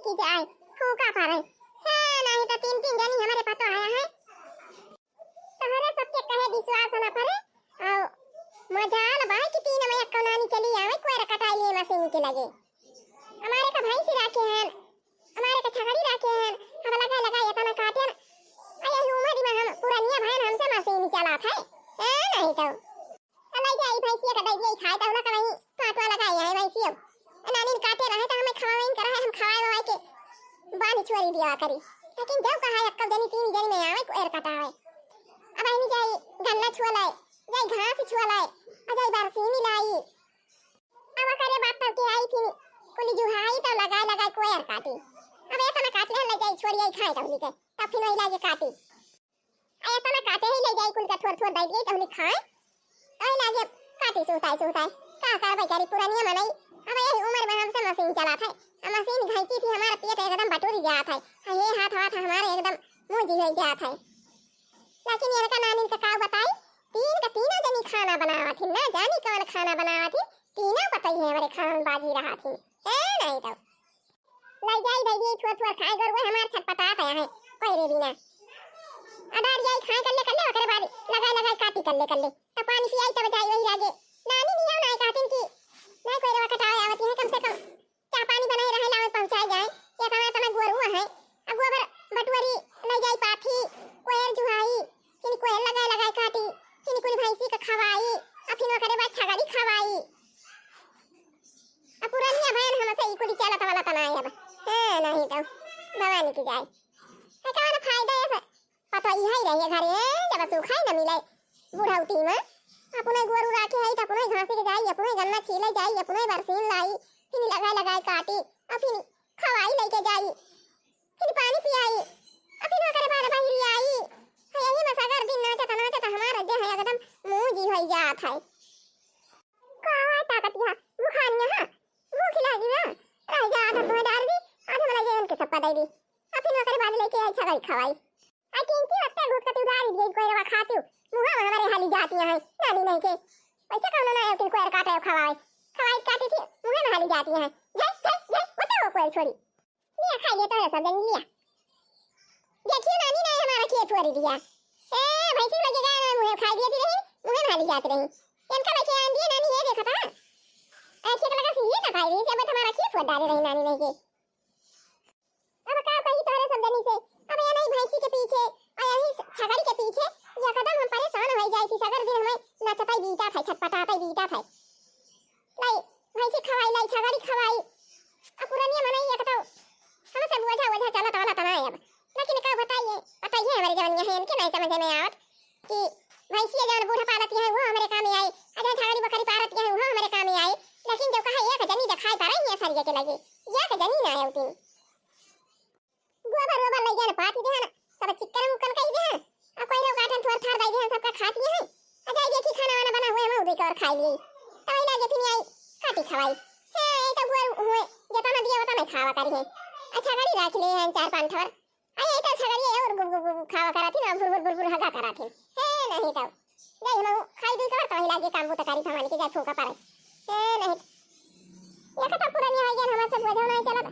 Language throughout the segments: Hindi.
की जाए फूका पारे है नहीं तो तीन तीन जनी हमारे पास तो आया है तहरे सबके कहे विश्वास ना पड़े और मजाल भाई की तीन में एक कनानी चली आवे कोई रकटाई लिए मशीन के लगे हमारे का भाई से राखे हैं हमारे का छगड़ी राखे हैं हम लगा लगा ये तना काटे अरे उम्र में हम पुरानिया भाई हमसे मशीन चला था नहीं तो अलग जाई भैंसिया का दई खाए तो ना कहीं काटवा लगाई है भैंसिया नानी काटे रहे तो हमें खवावें कर हम खवाए वाए के बानी छोड़ी दिया करी लेकिन जब कहा अक्कल जनी तीन जनी में आवे को एर काटा है अब आई जाई गन्ना छुआ जाई घास छुआ जाई बरसीनी लाई अब करे बात तो के आई थी कोली जुहाई तो लगा लगा को एर काटी अब ये तना काटले ले जाई छोड़ी आई खाए तो के तब फिर वही लागे काटी आया तना काटे ही ले जाई कुल का थोड़ थोड़ दई गई तो उन्हें खाए आई लागे काटी सुताई का कर बेचारी पुरानी मनाई अब ये उम्र में हमसे मशीन चला था मशीन घाईची थी हमारा पेट एकदम बटोरी गया था ये हाथ हमारे एकदम मुंह हो गया था लेकिन ये का नानी का का बताई तीन का तीनों जनी खाना बनावा थी ना जानी कौन खाना बनावा थी तीनों बताई है हमारे खान बाजी रहा थी नहीं तो ले जाई दई थोड़ थोड़ खाए कर वो हमार छटपटाता है कोई रे बिना अडार जाई खाए कर ले ओकरे बाद लगा काटी कर ले तो पानी पियाई तब जाई वही लागे नानी नहीं ना कहती कि नहीं कोई रवा कटावे आवती है कम से कम चाय पानी बनाए रहे लावे पहुंचाए जाए ये तना गोरुआ है अब गोबर बटवरी ले जाई पाथी कोयल जुहाई किनी कोयल लगा काटी किनी कोई भैंसी का खवाई अब फिर ओकरे बाद छगड़ी खवाई अब पुरानिया बहन हमसे ई कुली चलत वाला तना अब नहीं तो भवानी की जाए है का ना फायदा है पता ही है रही घरे जब सुखाई न मिले बुढ़ौती में अपने गोरू राखे है तो अपने घासी के जाई अपने गन्ना छीले जाई अपने बरसीन लाई फिर लगा काटी और फिर खवाई लेके जाई फिर पानी पियाई और फिर ओकरे बाद बाहरी आई यही में सगर दिन नाचत हमारा देह एकदम मुंह जी हो जात है कावा ताकत है मुखानिया हां मुंह खिला दी ना रह जात तो डाल दी आधे वाला जेन के सप्पा दे दी और फिर ओकरे बाद लेके आई छगड़ी खवाई आ किंची वत्ता घुस के उधारी दे कोई रवा खाती मुंह हमारे हाली जाती है नानी नहीं के पैसा कौन ना है कोई काटे खवाए काटी थी मुंह में हाली जाती है जय बताओ कोई छोड़ी लिया खा लिया तो सब जन लिया देखिए नानी ने हमारा खेत छोड़ दिया भैंसी लगेगा मुंह खा दिया थी रही मुंह में हाली जाती रही इनका लेके आन दिया नानी ये देखा था ऐसे लगा सी ये ना खाई रही जब हमारा खेत छोड़ डाले रही नानी ने के अब का कही तोरे सब जनी से अब ये नहीं भैंसी के पीछे और यही छगड़ी के पीछे या कदम हम परेशान हो जाई थी सगर दिन हमें नचताई बीता था छटपटाताई बीता था लाई भैंसी खवाई लाई छगड़ी खवाई अब पुरानिया मनाई एक तो हम सब वजह चला वाला तना अब लेकिन का बताइए हमारी जवानियां है इनके नहीं समझ में आवत कि भैंसी जवन बूढ़ा पालती है वो हमारे काम में आई अजय छगड़ी बकरी पालती है वो हमारे काम में आई लेकिन जो कहा एक जनी दिखाई पा रही है सरिया के लगे एक जनी ना आउती गोबर ले जाने पाती दे ना सब चिकन मुकन कई दे अब कोई लोग गाठन थोड़ थार दे सबका खाती है अजय देखी खाना वाला बना हुआ है मैं उधर और खाई ली तो वही लागे फिर आई काटी खवाई है ये तो गोर हुए जता ना दिया वता मैं खावा करी है अच्छा गड़ी रख ले हैं चार पांच थोड़ आई तो छगड़ी है और गुब खावा कराती ना बुर हगा कराती है नहीं तो जाई हम खाई दी कर तो वही लागे काम तो करी भवानी के जा ठोका पारे है नहीं ये कथा पुरानी हो गया हमारे सब वजह नहीं चला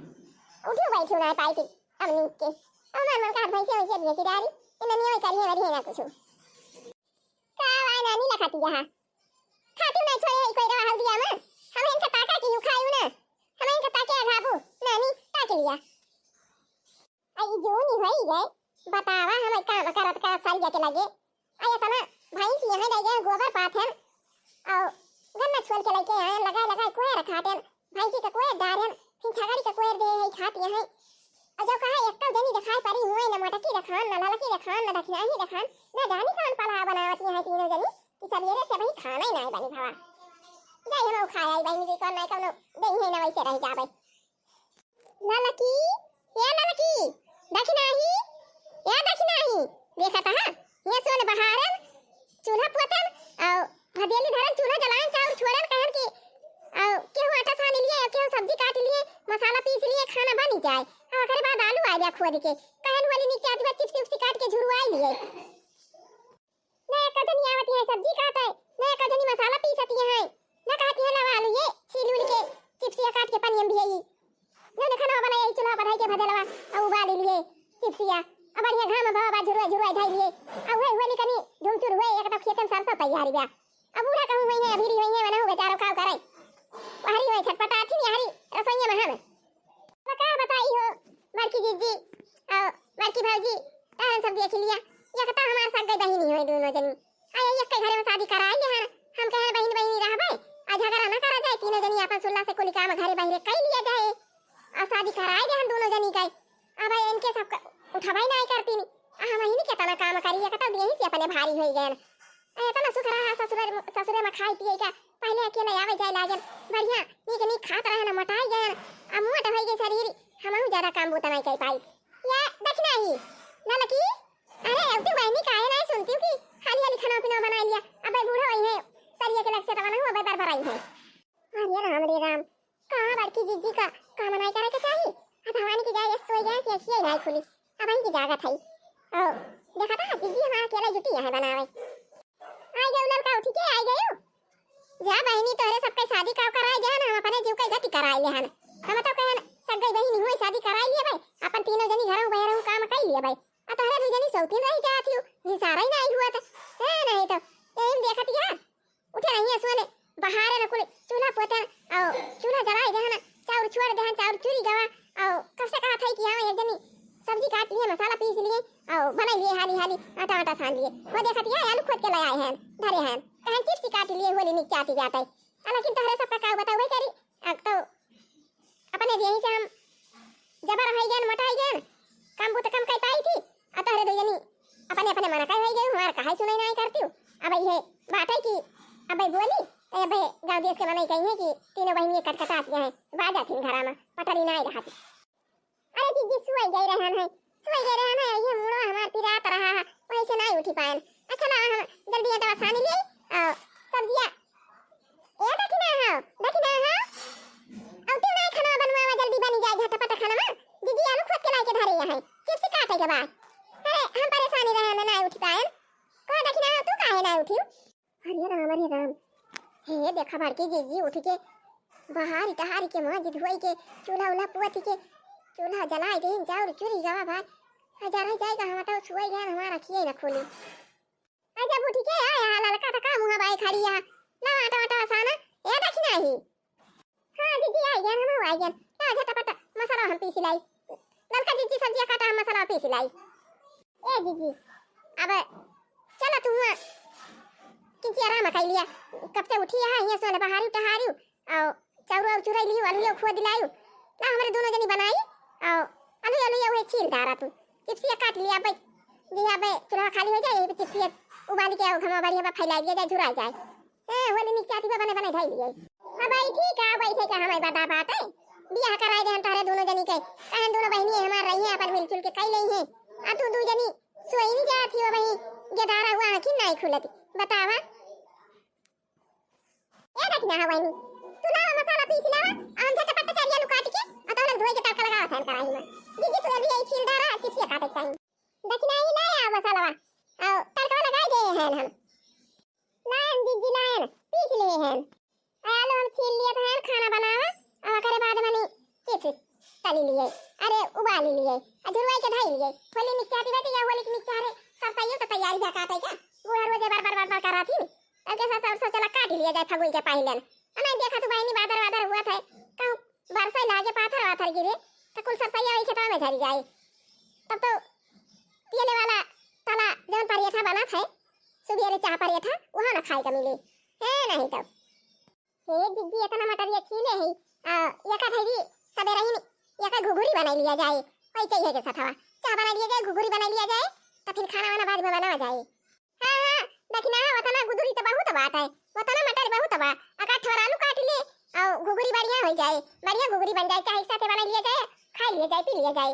उठो बैठी ना पाई थी हमनी के मन का भैंसे वैसे बेची डाली इन्हें नहीं करी है वरी है ना कुछ का वाना नहीं लखाती जहां खाती ना छोड़े कोई रहा हल दिया मैं हम इनका ताका की खायू ना हम इनका ताके आघाबू नानी ताके लिया आई जो नहीं होई गए बतावा हम काम करत का साल जाके लगे आया तना भैंस यहां ले गए गोबर पात है और गन्ना छोल के लेके आए लगा कोई रखाते भैंसी का कोई डारन फिर छगड़ी का कोई दे खाती है जो कहा एक जनी दिखाई पड़ी हुए न मोटकी दिखान न ललकी दिखान न दखियाही दिखान न जानी कौन पला बनावती है तीनों जनी कि सवेरे से भाई खाना ही नहीं बनी भवा जाई हम खाया ही भाई कौन नहीं कौन देही है ना वैसे रह जाबे ललकी या ललकी दखिनाही या दखिनाही देखा था ये सोन बहारन चूल्हा पोतन और भदेली धरन चूल्हा जलान चाउर छोड़न कहन की और केहू आटा सान लिए केहू सब्जी काट लिए मसाला पीस लिए खाना बन जाए और ओकरे बाद आलू आ गया खोद के कहन वाली नीचे आती बात चिप्स काट के झुरवाई लिए नया कदनी आवती है सब्जी काटे नया कदनी मसाला पीसती है ना कहती है लगा आलू ये छीलूल के चिप्स काट के पनियम भी है ये खाना बनाया चूल्हा पर है के बसिया अब बढ़िया घाम में बाबा झुरवा झुरवा धाई लिए अब हुए निकनी झुमचुर हुए एक तो खेतन सरसों तैयारी बा अब बूढ़ा कहूं हुई है अभी हुई है बनाऊ बेचारो काव करे हरी हुई छटपटा थी हरी रसोईया में हम का बताई हो बड़की जीजी और बड़की भाजी तारन सब देख लिया ये कहता हमारे साथ गई बहिनी हुई दोनों जनी आया एक के घर में शादी कराई ले हम कहे बहिन बहिनी रहबे आज झगड़ा ना करा जाए तीनों जनी अपन सुल्ला से कुली काम घरे बाहर कई लिया जाए और शादी कराई दे हम दोनों जनी का अब इनके सब उठावाई नहीं करती नी हम ही के तना काम करी कहता यही से अपने भारी हो गए तना सुख रहा ससुरे में खाई पिए का पहले अकेले आवे जाए लागल बढ़िया नीक खात रहे ना मोटाई गए अब मोट हो गई शरीर हमहु ज्यादा काम बुता नहीं कर पाई ये देखना ही ना लकी अरे अब तो बहनी काहे नहीं सुनती कि खाली खाली खाना पीना बना लिया अब बूढ़ा हुई है सरिया के लक्ष्य तवाना हुआ बेदार भराई है अरे राम कहां बड़की जीजी का काम नहीं करे के चाहिए अब भवानी की जाए सोई गए कि ऐसी नहीं खुली अब इनकी जगह थी ओ देखा था जीजी हमारा अकेला जुटी है बनावे आई गए लड़का उठी के आई गयो जा बहनी तोरे सबके शादी का कराई जा ना हम अपने जीव के गति कराई ले हन हम तो कहन सगई बहनी हुई शादी कराई लिए भाई अपन तीनों जनी घर में बहर काम कर लिए भाई आ तोरे दू जनी सौतीन रही जाती हो ये सारा ही नहीं हुआ था है नहीं तो एम देखत यार उठे नहीं सोने बाहर न कुल चूल्हा पोता और चूल्हा जलाए दे ना चाउर छोड़ दे चाउर चूरी गवा और कब से कहा था कि हां एक जनी सब्जी काट लिए मसाला पीस लिए और बना लिए हाली हाली आटा आटा सान लिए वो देखत यार आलू खोद के लाए हैं धरे हैं कहन चिप्स काट लिए होली नीचे आती जाता है लेकिन तोहरे सब का बताओ करी अब तो अपने यहीं से हम जबर हो गए मोटा हो गए काम बुत कम कर पाई थी आ तोहरे दो जनी अपने अपने मना कर हो गए हमार कहाई सुनाई नहीं करती हूं अब ये बात है कि अब बोली अब गांव देश के मनाई कही है कि तीनों बहनियां कटकटाती हैं बाजा थी घरा में पटरी नहीं रहती अरे जीजी सुई गई रहन है ये मुड़ो हमार पिरात रहा है वहीं से नहीं उठी पाए अच्छा ना हम जल्दी दवा सानी ले सब्जियां ए देखना है अब तो नहीं खाना बनवावा जल्दी बन जाए झटपट खाना में दीदी आलू खोद के लाई के धरे है चिप्स काटे के बाद अरे हम परेशानी रहे ना नहीं उठ पाए कह देखना तू काहे नहीं उठी अरे राम हे देखा बड़की जीजी उठ के बाहर टहार के मस्जिद होई के चूल्हा उल्हा पुअती के चूल्हा जलाए दे चाउर चूरी गवा भाई हजार हो जाएगा हम तो सुई गए हमारा खिए न खोली आजा बुठी के आया ललका टका मुंह बाई खड़ी है ना आटा आटा साना ये देखना ही हां दीदी आई गए हम आई गए ना झटपट मसाला हम पीस लाई ललका दीदी सब्जी काटा हम मसाला पीस लाई ए दीदी अब चलो तू किसी आराम कर लिया कब से उठी है ये सोने बाहर टहारी और चाउर और चुराई ली आलू खो दिलायू ना हमारे दोनों जनी बनाई और आलू ये छील डारा तू चिप्स काट लिया भाई जी भाई चूल्हा खाली हो जाए यही पे चिप्स उबाल के घमा बढ़िया बा फैला दिया जाए झुरा जाए होली नीचे आती बने धाई लिए हां भाई ठीक है बैठे का हमें बता बात है बियाह कराए दे हम तारे दोनों जनी के कहन दोनों बहनी हमार रही है अपन मिलजुल के कई लई है आ तू दू जनी सोई नहीं जाती हो भाई गदारा हुआ कि नहीं खुलती बतावा ये देखना है भाई तू ना मसाला पीस ला हम झटपट चलिए काट के अतौरक धोई के तड़का लगा था कढ़ाई में दीदी तू अभी छील डारा चिप्स काटे चाहिए देखना ही लाया मसाला और तड़का लगा दे हैं हम लाइन दीदी लाइन पीस लिए हैं आलू हम छील लिए थे खाना बनावा और करे बाद मनी चिप्स तली लिए अरे उबाल लिए अजरवाई के धाई लिए होली मिक्स आती या होली की मिक्स रे सब तैयारी जा काटे क्या वो हर रोज बार करा थी अब कैसा सरसों चला काट लिया जाए फगुई के पहले नहीं देखा तो बहनी बादर हुआ था कहूं बरसों लागे पाथर गिरे तो कुल सरसों आई खेतों में झरी जाए तब तो पीने वाला तला जौन परिया बना था सुबेरे चाह परिया था वहां ना खाए का मिले है नहीं तब हे दीदी इतना मटर ये छीले है ये का थई सबेरे ही ये का घुघुरी बना लिया जाए कोई चाहिए के साथवा चाह बना लिया जाए घुघुरी बना लिया जाए तो फिर खाना वाना बाद में बनावा जाए हां देखना वतना गुदुरी तो बहुत बात है वतना मटर बहुत बा अका थोड़ा आलू काट ले और घुघुरी बढ़िया हो जाए बढ़िया घुघुरी बन जाए चाहे साथे बना लिया जाए खा लिया जाए पी लिया जाए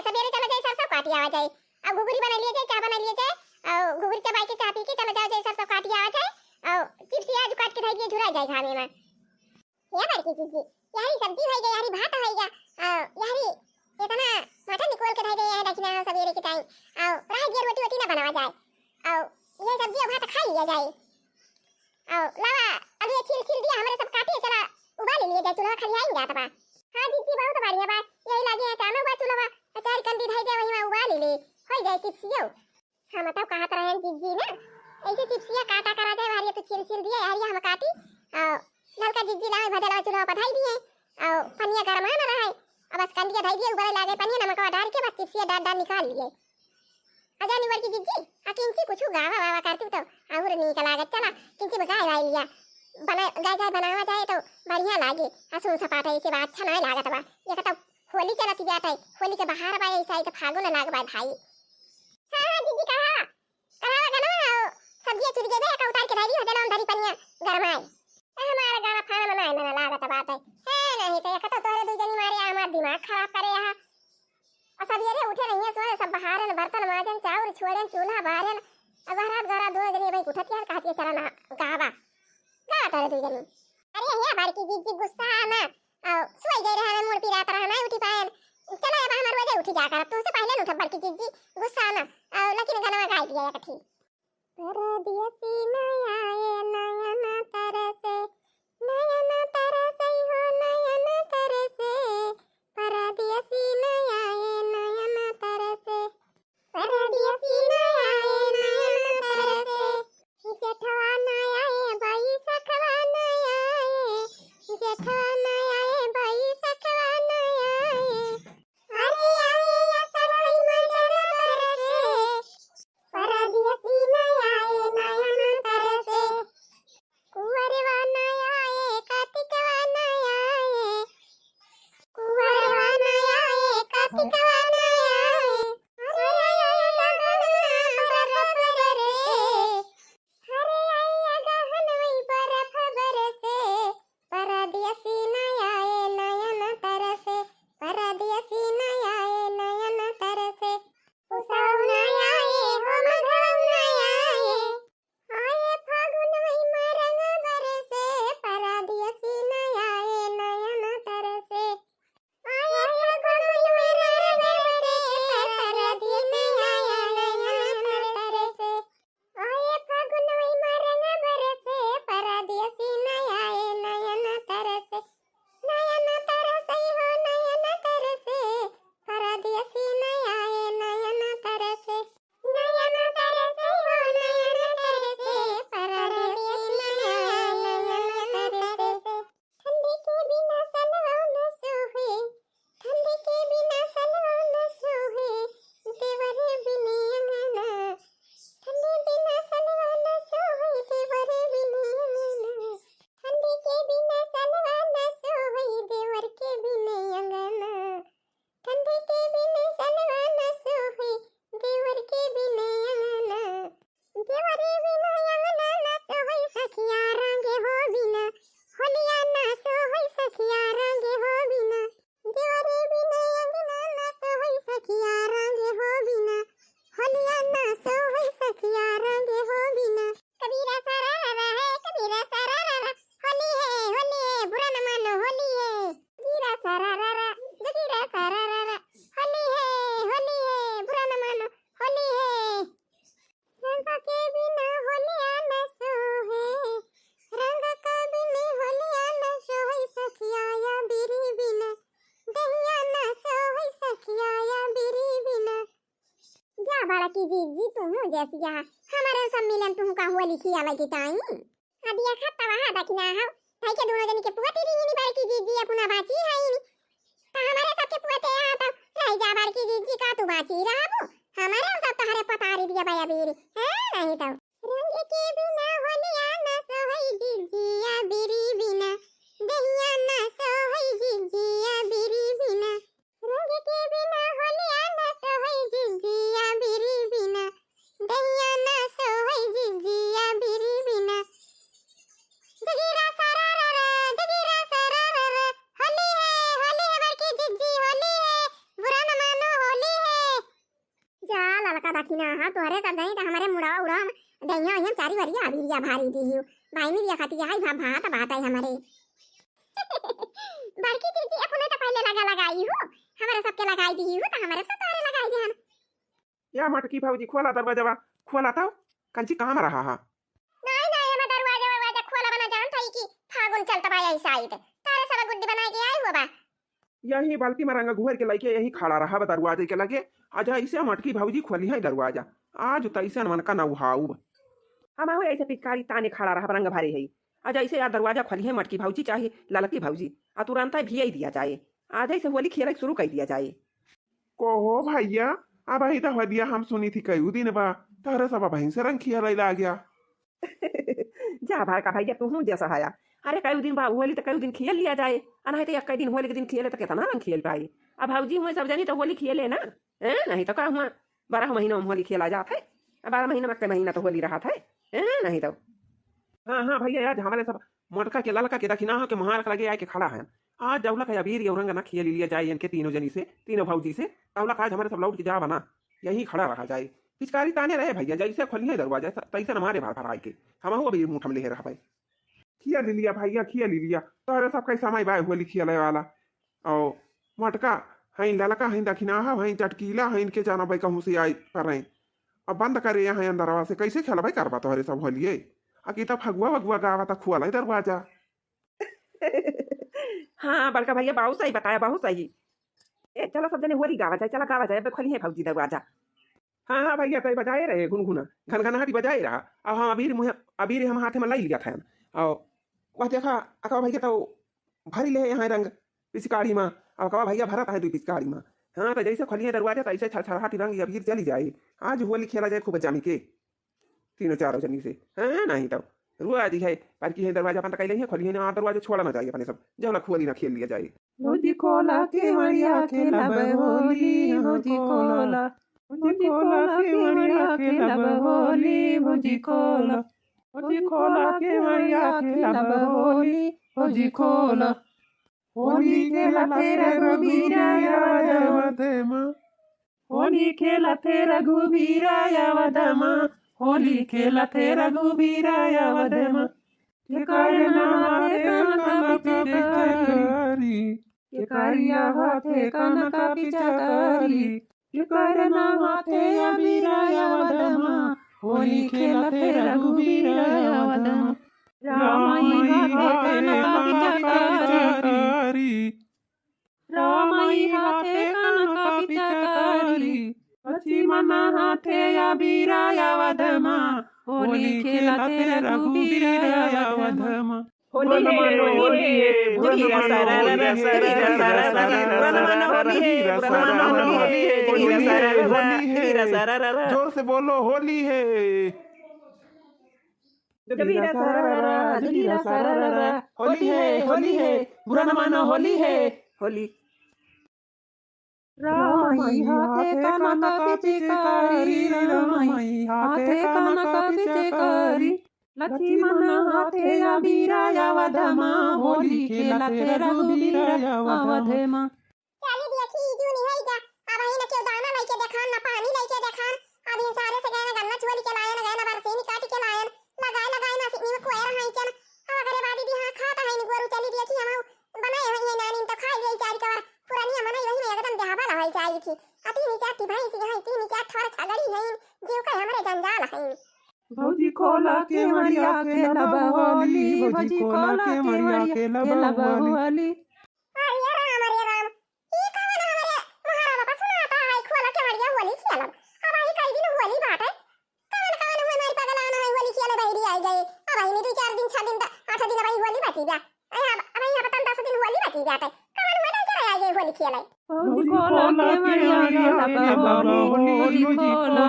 सबेरे चला जाए सरसों काटिया आ जाए अब घुघुरी बना लिया जाए चाय बना लिया जाए और घुघुरी चबाई के चाय पी के चला जाओ जाए सरसों काटिया आ जाए और चिप्स आज काट के खाइए झुरा जाए खाने में ये बड़की चीज यारी सब्जी हो गई यारी भात हो गया यारी इतना मटन निकोल के दे है देखना सबेरे के टाइम और रात की रोटी ना बनावा जाए और ये सब्जी भात खा लिया जाए और लावा अभी छील दिया हमारे सब काटे चला उबाल लिए जाए चूल्हा खाली आएंगे आता बा हां दीदी बहुत बढ़िया बात यही लगे अचानक बा चूल्हा भाई कंदी धाई दे वही में उबाल ले हो जाए चिप्सियो। हम बताओ कहत रहे जीजी ना ऐसे चिप्सिया काटा करा जाए भारी तो छिल छिल दिए यार हम काटी नलका जीजी लाए भदला चूल्हा पर धाई दिए और पनिया गरमा ना रहे अब बस कंदिया धाई दिए उबाल लागे पनिया नमक डाल के बस चिप्सिया डाल निकाल लिए अजानी वर की जीजी आ किंची कुछ गावा वावा करती तो और निकल लागत चला किंची बगाई भाई लिया बना गाय बनावा जाए तो बढ़िया लागे असुन सपाटा ऐसे बात अच्छा नहीं लागत बा ये कहता होली चलती जात है होली के बाहर बा ऐसा तो फागुन लाग बा भाई। हां जीजी कहा कहा गना सब्जी चुरी गए का उतार के धारी हो देना धरी पनिया गरमाए हमारा गाना खाना बनाए ना लागत बात है नहीं तो कहता तोरे दो जनी मारे हमार दिमाग खराब करे यहां और सब ये उठे नहीं है सोए सब बाहर है बर्तन माजन चाउर छोड़न चूल्हा बाहर अब रात गरा दो जनी भाई उठत यार कहती चला ना गावा गा तारे दो जनी अरे ये बाड़की जीजी गुस्सा ना सोई गई रहना मुड़ पिरात रहना उठी पाए चलो अब हमार वजह उठी जा कर तू से पहले उठ बाड़की जीजी गुस्सा ना लेकिन गाना गा दिया कठी परदेसी नया नयन तरसे नयन तरसे हो नयन तरसे परदेसी नया नयन तरसे परदेसी नया नयन तरसे जेठवा नया भाई सखवा नया जेठवा नया भाई सखवा नया अरे आए सरई मजर तरसे परदेसी नया नयन तरसे कुंवरवा नया कार्तिकवा नया कुंवरवा नया कार्तिकवा नया अरे आया गहन वही बर्फ बरसे परदेसी नया नयन तरसे परदेसी नया नयन तरसे उसाव नया हो मघव नया आए फागुन वही मरंग बरसे परदेसी नया नयन तरसे आए फागुन वही मरंग बरसे परदेसी नया नयन तरसे आए फागुन वही मरंग बरसे परदेसी नया नयन तरसे नयन तरसे हो नयन तरसे परदेसी नया नयन तरसे नयन तरसे हो नयन तरसे परदेसी नया नयन तरसे ठंडी के बिना सलवा न सोहे ठंडी के बिना सलवा न सोहे देवरे बिनी अंगना ठंडी बिना सलवा न सोहे देवरे बिनी अंगना ठंडी के बिना सलवा न सोहे देवर के बिनी अंगना ठंडी के बिना सलवा न सोहे देवर के बिनी अंगना देवरे बिना अंगना न सोहे सखिया रंगे हो बिना होलिया न सोहे सखिया रंगे हो बिना देवरे बिना अंगना न सोहे सखिया रंगे हो बिना होलिया न सोहे सखिया रंगे हो बिना कबीरा सारा रहा है कबीरा सारा रहा होली है बुरा न मानो होली है कबीरा सारा रहा जगीरा सारा रहा होली है बुरा न मानो होली है रंग के बिना होलिया न सोहे रंग का बिना होलिया न सोहे सखिया या बिरी बिना दहिया न सोहे सखिया या बिरी बिना जा बाड़ा की जीजी तुम हो जैसी जा हमारे सम्मेलन तुम का होली खिया लगी टाइम अदिया खाता वहां दखना हो भाई के दोनों जन के पुआती रही नहीं बाड़ी की जीजी अपना बाची है ही ता हमारे सबके पुआते यहां तो रह जा बाड़ी की जीजी का तू बाची रहबो हमारे सब तहरे पतारी दिया भैया बेरी है नहीं तो रंग के बिना होलिया न सोहई जीजिया बिरी बिना दहिया न सोहई जीजिया बिरी बिना रंग के बिना होलिया न सोहई जीजिया बिरी बिना दहिया न सोहई जीजिया बिरी बिना जगीरा सरारा होली है बड़की जीजी होली है बुरा न मानो होली है जा ललका दखिना हां तोहरे सब नहीं तो हमारे मुड़ावा उड़ा दहिया हम चारी वरिया अबिरिया भारी दी हो भाई में दिया खाती है भात बात है हमारे बड़की जीजी अपने तो पहले लगाई हो हमारे सबके लगाई दी हो तो हमारे सब तारे लगाई दी हम या मटकी भाऊजी खोला दरवाजा खोला था कंची कहां में रहा नहीं मैं दरवाजा खोला बना जानता ही कि फागुन चलता बा ऐसा आई तारे सब गुड्डी बना के आई हो बा यही बाल्टी में रंग घुर के लगे यही खड़ा रहा दरवाजे के लगे। आजा ऐसे मटकी भौजी खोली है दरवाजा, आज तैसे मन का नहाऊ। हम आओ ऐसे पिचकारी ताने खड़ा रहा रंग भरे है। आज ऐसे यार दरवाजा खोली है मटकी भौजी चाहे ललकी भौजी, आ तुरंत भी दिया जाए। आज ऐसे होली खेल शुरू कर दिया जाए। को भैया अब ही तो दिया हम सुनी थी कई दिन बा तारे सब बहन से रंग खेल ला गया। जा भाई का भैया तू जैसा आया। अरे कई दिन बाद होली तो कई दिन खेल लिया जाए, नहीं तो एक दिन होली के दिन खेले तो कितना रंग खेल पाए। अब भाजी हुए सब जानी तो होली खेले ना, नहीं तो का हुआ 12 महीना में होली खेला जाता है। 12 महीना में कई महीना तो होली रहा था, नहीं तो। हाँ हाँ भैया यार हमारे सब मोटका के ललका के दखिना के महार लगे आए के खड़ा है। आज जौला का अबीर और रंग ना खेल लिया जाए इनके तीनों जनी से, तीनों भौजी से। तौला आज हमारे सब लौट के जा बना यही खड़ा रखा जाए। पिचकारी ताने रहे भैया जैसे खोलिए दरवाजा तैसे हमारे भार भराई के हम अभी मुँह ले रहा भाई। खिया ले लिया भैया खिया ले लिया तोहरे सब कैसा माई बाय होली खिया वाला। और मटका हई ललका हई दखिना हई चटकीला हई इनके जाना भाई कहूँ से आई कर रहे। अब बंद करे यहाँ अंदरवा से कैसे खेला भाई करवा तोहरे सब होलिए। अकी तो फगुआ वगुआ गावा था खुआ लाई दरवाजा। हाँ बड़का भैया बहुत सही बताया बहुत सही। चलो सब जने होली गावा जाए, चला गावा जाए खोली है भौजी दरवाजा। हाँ हाँ भैया कई बजाए रहे गुनगुना घनघनाहटी बजाए रहा। अब हम अबीर हम हाथे में लाई लिया था। और वह देखा अकवा भैया तो भरी ले यहाँ रंग पिचकारी में। अब अकवा भैया भरत है तू पिचकारी में। हाँ तो जैसे खोलिए दरवाजा तो ऐसे छड़छड़ाहटी रंग अबीर चली जाए। आज होली खेला जाए खूब जामी के तीनों चारों जनी से। हाँ नहीं तो रुआ दी है पर की है दरवाजा बंद कर खोलिए ना दरवाजा छोड़ा ना जाए अपने सब जब ना खोली ना खेल लिया जाए। होली खोला के मरिया खेला होली होली खोला होली खोला के मरिया खेला होली होली खोला होली खोला के मरिया खेला होली होली खोला होली खेला तेरा रघुबीरा यावदमा होली खेला तेरा रघुबीरा यावदमा होली खेला तेरा रघुबीरा यावदमा के कारण हाथे पिचकारी के कारिया हाथे कनका पिचकारी के कारण हाथे अबीरा यावदमा होली खेला तेरा रघुबीरा यावदमा रामाई हाथे कनका पिचकारी रामाई हाथे कनका पिचकारी लक्ष्मण हाथे अबीरा यावदमा होली खेला तेरा रघुबीरा यावदमा। होली जोर से बोलो होली है। होली है होली है बुरा न मानो होली है होली। रामाई हाथे कनका पिचकारी रामाई हाथे कनका पिचकारी लक्ष्मण हाथे अबीरा यावदमा होली खेला तेरा रघुबीरा यावदमा। चली देखी जूनी है क्या अब ही न क्यों दाना लेके देखान ना पानी लेके देखान। अब इन सारे से गए गन्ना छोली के लायन गए ना बरसीनी काट के लायन लगाए ना सिनी में कोयर है चन। अब अगरे बादी दी हां खाता है नी गोरू चली देखी हम बनाए है ये नानी तो खाई गई चार कवर पुरानी हमने वही में एकदम देहाबा लहाई चाहिए थी। अति नीचा टी भाई सी है तीन चार ठोर छगड़ी है जीव का हमरे जंजाल है। भौजी खोला के मरिया खेला होली भौजी खोला के मरिया खेला होली। अरे राम ई कवन हमरे महारा बाबा सुनाता है खोला के मरिया होली खेला। अब आई कई दिन होली बात है कवन कवन हुए मारी पगलाना है होली खेले बहरी आई गए। अब आई नहीं 4 दिन 6 दिन 8 दिन भाई होली बची गया। अब आई अब 10 दिन होली बची गया है कवन हुए नहीं चला आई होली खेले। भौजी खोला के मरिया खेला होली भौजी खोला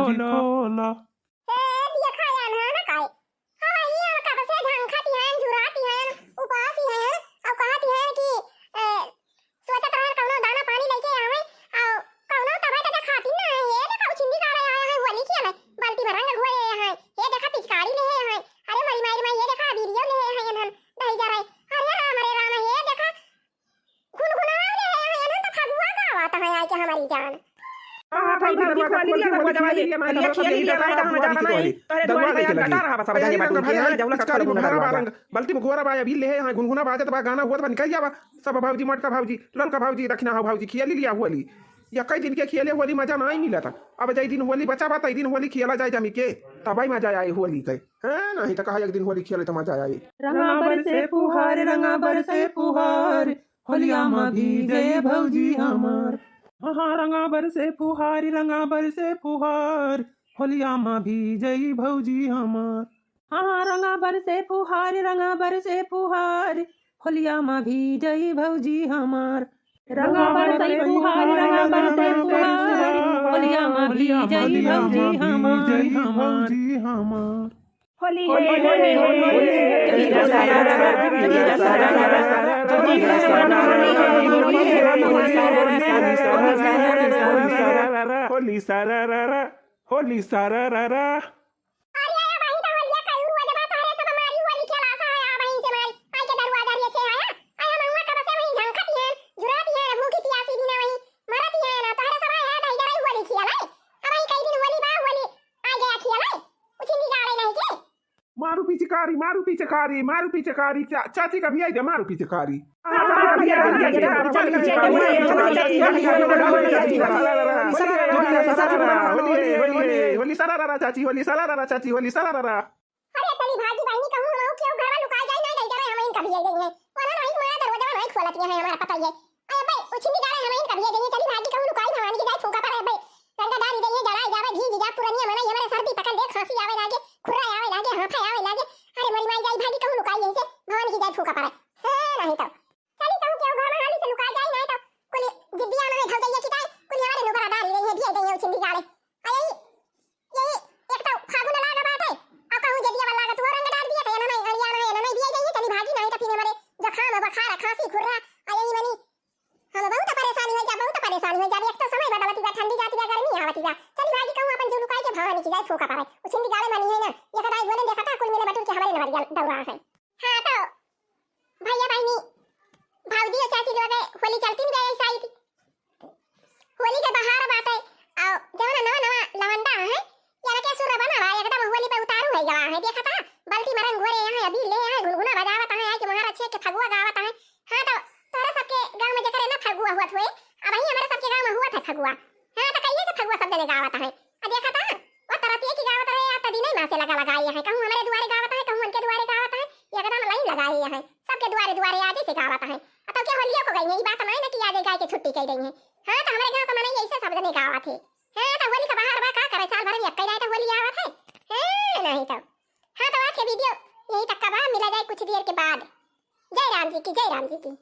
बल्टी में घोरा बाया भी ले है गुनगुना बाजा तो गाना हुआ तो निकल जावा सब भाजी मटका भाजी ललका भाजी रखना हो भाजी खेल लिया होली या कई दिन के खेले होली मजा नहीं मिला था। अब जई दिन होली बचा बात दिन होली खेला जाए जमी के तब मजा आए होली के है नहीं तो कहा एक दिन होली खेले तो मजा आए। रंगा बरसे फुहार होलिया में भीजे भौजी हमार। हाँ रंगा बरसे फुहार रंगा बरसे फुहार, होलिया में भीजई भौजी हमार। हाँ रंगा बरसे फुहार रंगा बरसे फुहार, होलिया में भीजई भौजी हमार। रंगा बरसे फुहार रंगा बरसे फुहार, होलिया में भीजई भौजी हमार। होली होली सारा होली सारा अरे आया भाई तो होलिया कल हुआ जब तारे सब हमारी होली खेला सा है भाई से मारी आई के दरवाजा रे छे आया आया महुआ कब से वही झंखती है जुराती है भूखी प्यासी भी ना वही मरती है ना तारे सब आया दई जरा होली खेला अब आई कई दिन होली बा होली आ गया खेला उछिंदी गाड़े नहीं के मारू पिचकारी चाची का भी आई दे मारू पिचकारी होली सारा चाची होली सारा अरे चली भागी बहनी कहूं हम क्यों घर में लुका जाए नहीं जरा हम इनका भी दे देंगे वरना नहीं तुम्हारा दरवाजा नहीं खोलती है हमारा पता ही है अरे भाई उछिंदी गाड़े हम इनका भी दे देंगे चली भागी कहूं लुकाई भवानी की जाए फूका पर है भाई रंगा डाली देंगे जड़ाई जावे भीज जा पुरानी मना हमारे सर्दी पकड़ दे खांसी आवे लागे खुर्रा आवे लागे हांफा आवे लागे अरे मरी माई जाई भागी कहूं लुकाई यहीं से भवानी की जाए फूका पर है नहीं तो चली कहूं क्यों घर में हाली से लुका जाए नहीं तो कुल जिद्दिया में ढल गई है कि कुल हमारे नुबरा डाली देंगे भी देंगे उछिंदी गाड़े आई यही एक तो फागुन लागा बात है अब कहूं जदिया वाला का तू रंग डाल दिया तो ना नहीं अड़िया ना नहीं भी जाइए चली भागी नहीं तो फिर हमारे जुकाम बुखार खांसी खुर्रा आई मनी हम बहुत परेशानी हो जा एक तो समय बदलती बा ठंडी जाती बा गर्मी आवती बा चली भागी कहूं अपन जो लुकाई के भवानी की जाए फूका पावे उछिंदी गाड़े मानी है ना ये कदाई बोले देखा था कुल मिले बटुर के हमारे नवरिया दौड़ा है हां तो भैया बहनी भाऊजी और चाची लोग होली चलती नहीं ऐसा आई थी होली के बाहर बात है आओ जवन नवा लवंडा है यार के सुर बना है एकदम होली पे उतारू है गवा है देखा था बल्टी मरन गोरे यहां अभी ले आए गुनगुना बजावत है कि महाराज छे के फगुआ गावत है हां तो तारा सबके गांव में जकरे ना फगुआ हुआ थे अब ही हमारे सबके गांव में हुआ था फगुआ हां तो कहिए के फगुआ सब जने गावत है आ देखा था वो तरतिए की गावत है या तदी नहीं मासे लगा लगाई है कहूं हमारे दुआरे गावत है कहूं उनके दुआरे गावत है एकदम लाइन लगाई है सबके दुआरे आज से गावत है तो क्या होलिया को गई है ये बात मैं ना कि आज गाय के छुट्टी कह गई है हां तो हमारे गांव का मनाई ऐसे सब जने गावत है हां तो होली का बाहर बा का करे साल भर में एक कई तो होली आवत है हां नहीं तो हां तो आज के वीडियो यही तक का बा मिला जाए कुछ देर के बाद जय राम जी की